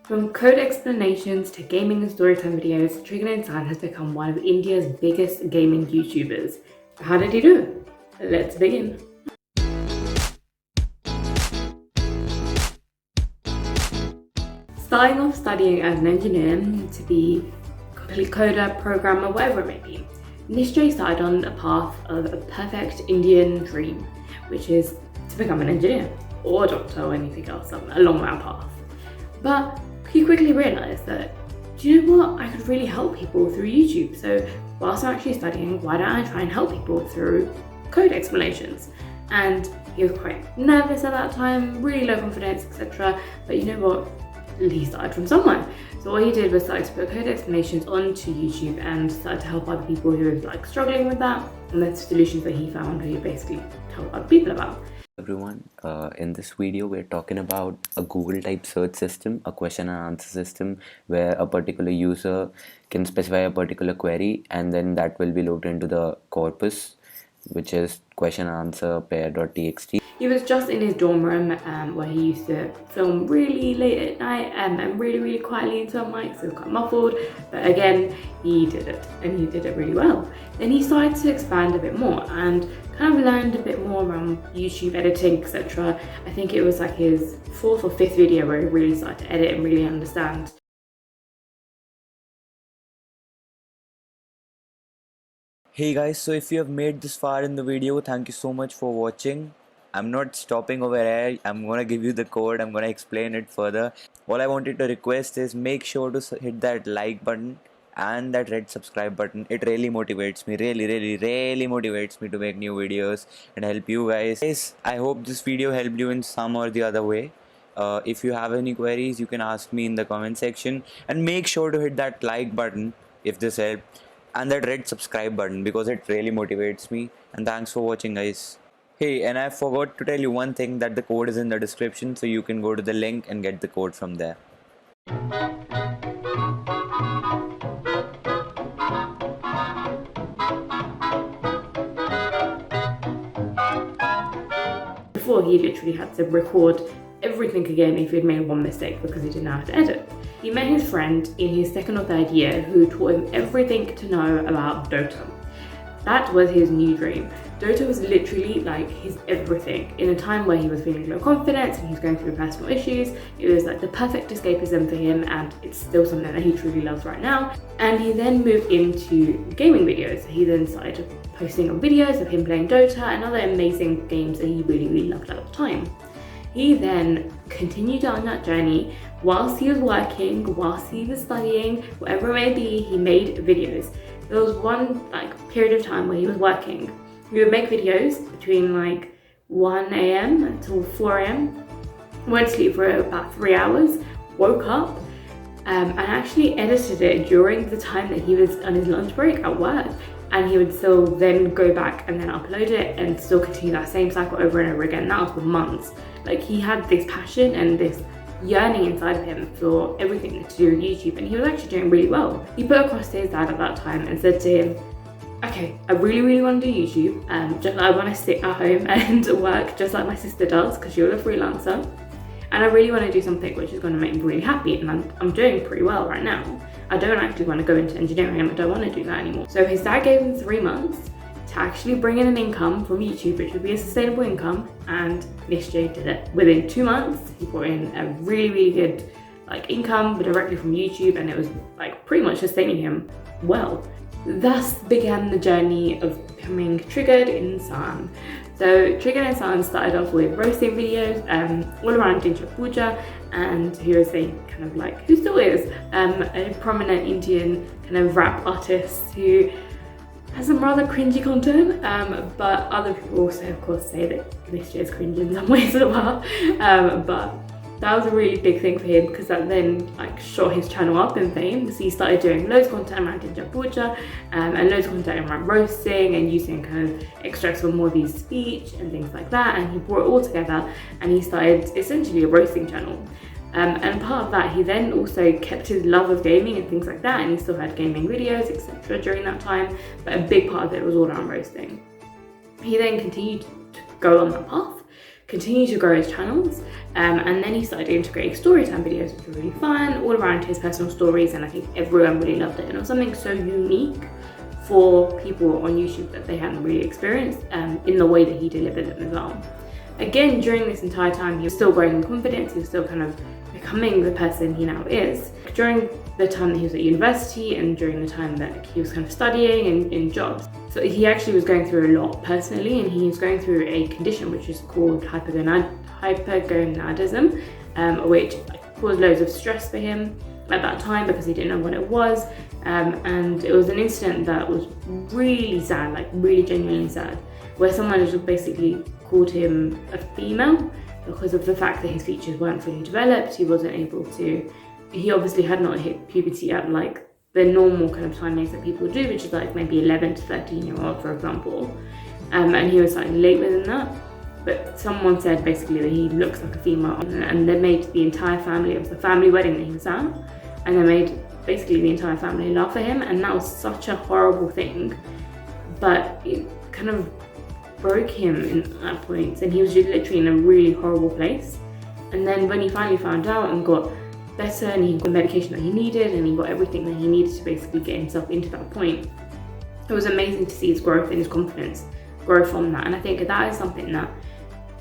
From code explanations to gaming and storytime videos, Trigger Insan has become one of India's biggest gaming YouTubers. How did he do? Let's begin. Starting off studying as an engineer to be a complete coder, programmer, whatever it may be, Nischay started on the path of a perfect Indian dream, which is to become an engineer or a doctor or anything else along that path. But he quickly realised that, do you know what, I could really help people through YouTube. So whilst I'm actually studying, why don't I try and help people through code explanations? And he was quite nervous at that time, really low confidence, etc. But you know what? He started from somewhere. So what he did was start to put code explanations onto YouTube and started to help other people who were struggling with that, and the solutions that he found he basically helped other people about. Everyone, in this video we're talking about a Google type search system, a question and answer system where a particular user can specify a particular query and then that will be loaded into the corpus, which is question and answer pair.txt. He was just in his dorm room where he used to film really late at night and really quietly into a mic, so quite muffled, but again, he did it and he did it really well. Then he started to expand a bit more and kind of learned a bit more around YouTube editing, etc. I think it was like his 4th or 5th video where he really started to edit and really understand. Hey guys, so if you have made this far in the video, thank you so much for watching. I'm not stopping over here. I'm gonna give you the code. I'm gonna explain it further. All I wanted to request is make sure to hit that like button and that red subscribe button. It really motivates me, really motivates me to make new videos and help you guys. I hope this video helped you in some or the other way. If you have any queries, you can ask me in the comment section, and make sure to hit that like button if this helped, and that red subscribe button because it really motivates me. And thanks for watching, guys. Hey, and I forgot to tell you one thing, that the code is in the description, so you can go to the link and get the code from there. Before, he literally had to record everything again if he'd made one mistake because he didn't know how to edit. He met his friend in his 2nd or 3rd year who taught him everything to know about Dota. That was his new dream. Dota was literally like his everything. In a time where he was feeling low confidence and he was going through personal issues, it was like the perfect escapism for him, and it's still something that he truly loves right now. And he then moved into gaming videos. He then started posting on videos of him playing Dota and other amazing games that he really loved at the time. He then continued on that journey whilst he was working, whilst he was studying, whatever it may be, he made videos. There was one period of time where he was working. He would make videos between 1 a.m. until 4 a.m. Went to sleep for about 3 hours, woke up, and actually edited it during the time that he was on his lunch break at work. And he would still then go back and then upload it and still continue that same cycle over and over again. That was for months. He had this passion and this yearning inside of him for everything to do with YouTube, and he was actually doing really well. He put across to his dad at that time and said to him, okay, I really want to do YouTube, I want to sit at home and work just like my sister does because she's a freelancer, and I really want to do something which is going to make me really happy, and I'm doing pretty well right now. I don't actually want to go into engineering and I don't want to do that anymore. So his dad gave him 3 months to actually bring in an income from YouTube, which would be a sustainable income, and Nischay did it. Within 2 months, he brought in a really good income directly from YouTube, and it was pretty much sustaining him well. Thus began the journey of becoming Triggered Insan. So Triggered Insan started off with roasting videos all around Dinja Puja, and he was a who still is, a prominent Indian kind of rap artist who has some rather cringy content, but other people also of course say that Nischay is cringe in some ways as well. But that was a really big thing for him because that then shot his channel up in fame. So he started doing loads of content around Dinja Puja and loads of content around roasting and using kind of extracts from Modi's speech and things like that, and he brought it all together and he started essentially a roasting channel. And part of that, he then also kept his love of gaming and things like that, and he still had gaming videos, etc. during that time, but a big part of it was all around roasting. He then continued to go on that path continue to grow his channels, and then he started integrating story time videos, which were really fun, all around his personal stories, and I think everyone really loved it. And it was something so unique for people on YouTube that they hadn't really experienced in the way that he delivered them as well. Again, during this entire time, he was still growing in confidence, he was still kind of becoming the person he now is. During the time that he was at university and during the time that he was kind of studying and in jobs. So he actually was going through a lot personally, and he was going through a condition which is called hypogonadism, which caused loads of stress for him at that time because he didn't know what it was. And it was an incident that was really sad, like really genuinely sad, where someone just basically called him a female because of the fact that his features weren't fully developed. He wasn't able to, he obviously had not hit puberty at like the normal kind of time age that people do, which is like maybe 11 to 13-year-old, for example. And he was slightly late within that. But someone said basically that he looks like a female, and they made the entire family, it was the family wedding that he was at, and they made basically the entire family laugh at him, and that was such a horrible thing. But it kind of broke him at points, and he was just literally in a really horrible place. And then when he finally found out and got better, and he got the medication that he needed, and he got everything that he needed to basically get himself into that point, it was amazing to see his growth and his confidence grow from that. And I think that is something that,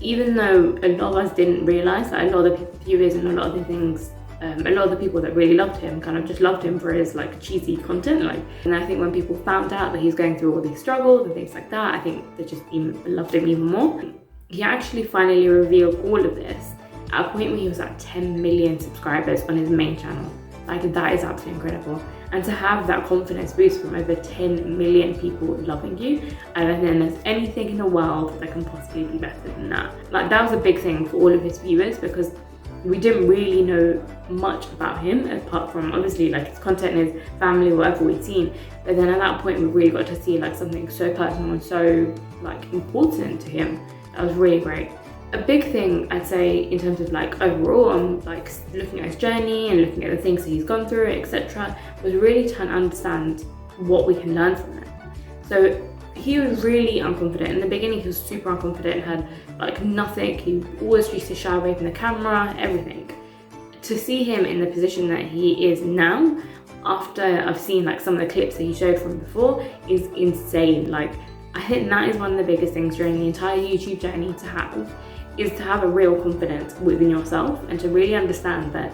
even though a lot of us didn't realise, that a lot of the viewers and a lot of the things, a lot of the people that really loved him kind of just loved him for his like cheesy content. And I think when people found out that he's going through all these struggles and things like that, I think they just even loved him even more. He actually finally revealed all of this at a point where he was at 10 million subscribers on his main channel. Like, that is absolutely incredible. And to have that confidence boost from over 10 million people loving you, I don't think there's anything in the world that can possibly be better than that. Like, that was a big thing for all of his viewers, because we didn't really know much about him apart from obviously like his content and his family, whatever we'd seen. But then at that point we really got to see like something so personal and so like important to him. That was really great. A big thing I'd say in terms of like overall, like looking at his journey and looking at the things that he's gone through, etc., was really trying to understand what we can learn from it. So he was really unconfident. In the beginning, he was super unconfident, had like nothing. He always used to shy away from the camera, everything. To see him in the position that he is now, after I've seen like some of the clips that he showed from before, is insane. Like, I think that is one of the biggest things during the entire YouTube journey to have, is to have a real confidence within yourself and to really understand that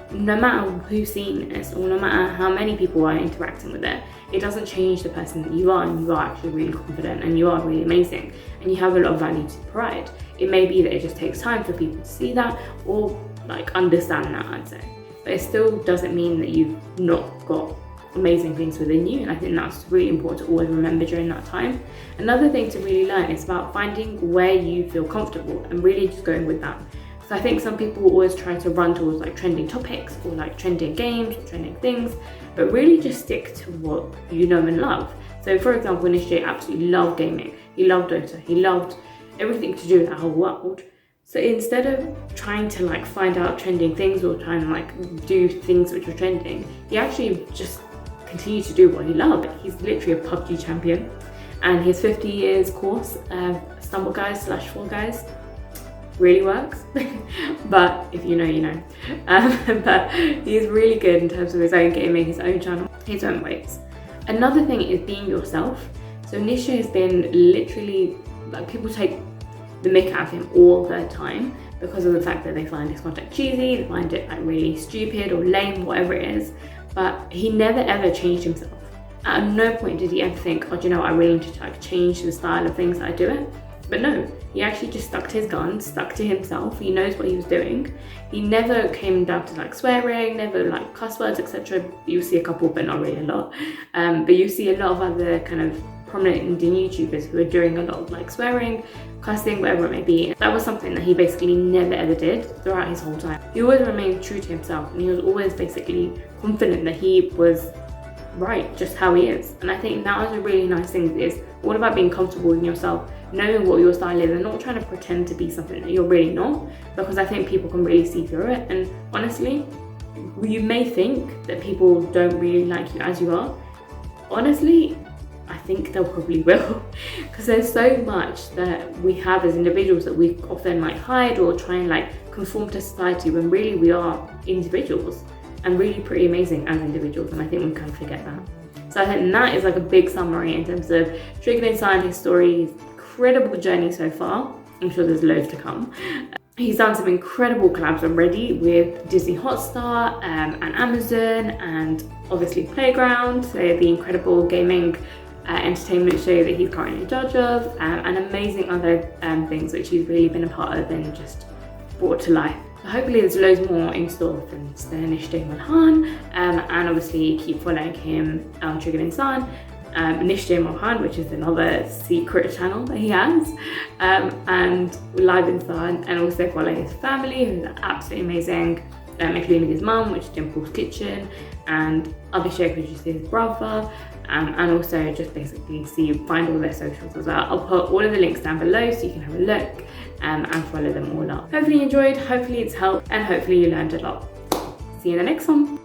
no matter who's seeing this or no matter how many people are interacting with it, it doesn't change the person that you are, and you are actually really confident and you are really amazing and you have a lot of value to provide. It may be that it just takes time for people to see that or like understand that, I'd say, but it still doesn't mean that you've not got amazing things within you, and I think that's really important to always remember during that time. Another thing to really learn is about finding where you feel comfortable and really just going with that. So I think some people always try to run towards like trending topics or like trending games or trending things, but really just stick to what you know and love. So for example, Nischay absolutely loved gaming, he loved Dota, he loved everything to do with that whole world. So instead of trying to like find out trending things or trying to like do things which are trending, he actually just continued to do what he loved. He's literally a PUBG champion, and his 50 years course, Stumble Guys / Fall Guys, really works. But if you know, you know. But he's really good in terms of his own gaming, his own channel, his own ways. Another thing is being yourself. So Nischay has been literally, like, people take the mick out of him all the time because of the fact that they find his content cheesy, they find it like really stupid or lame, whatever it is. But he never ever changed himself. At no point did he ever think, oh, do you know, I really need to like change the style of things that I do it. But no, he actually just stuck to his guns, stuck to himself. He knows what he was doing. He never came down to like swearing, never like cuss words, etc. You see a couple, but not really a lot. But you see a lot of other kind of prominent Indian YouTubers who are doing a lot of like swearing, cussing, whatever it may be. That was something that he basically never ever did throughout his whole time. He always remained true to himself, and he was always basically confident that he was right just how he is. And I think that was a really nice thing. It's all about being comfortable in yourself, knowing what your style is and not trying to pretend to be something that you're really not, because I think people can really see through it. And honestly, you may think that people don't really like you as you are. Honestly, I think they'll probably will, because there's so much that we have as individuals that we often like hide or try and like conform to society, when really we are individuals and really pretty amazing as individuals, and I think we kind of forget that. So I think that is like a big summary in terms of Triggered Inside, his story, his incredible journey so far. I'm sure there's loads to come. He's done some incredible collabs already with Disney Hotstar and Amazon, and obviously Playground, so the incredible gaming entertainment show that he's currently a judge of, and amazing other things which he's really been a part of and just brought to life. So hopefully there's loads more in store from Nischay Mohan, and obviously keep following him on Triggered Inside. Nischay Mohan, which is another secret channel that he has, and Live Inside, and also follow his family, who's absolutely amazing, including his mum, which is Dimple's Kitchen, and Abhishek, which is his brother, and also just basically find all their socials as well. I'll put all of the links down below so you can have a look and follow them all up. Hopefully you enjoyed, hopefully it's helped, and hopefully you learned a lot. See you in the next one.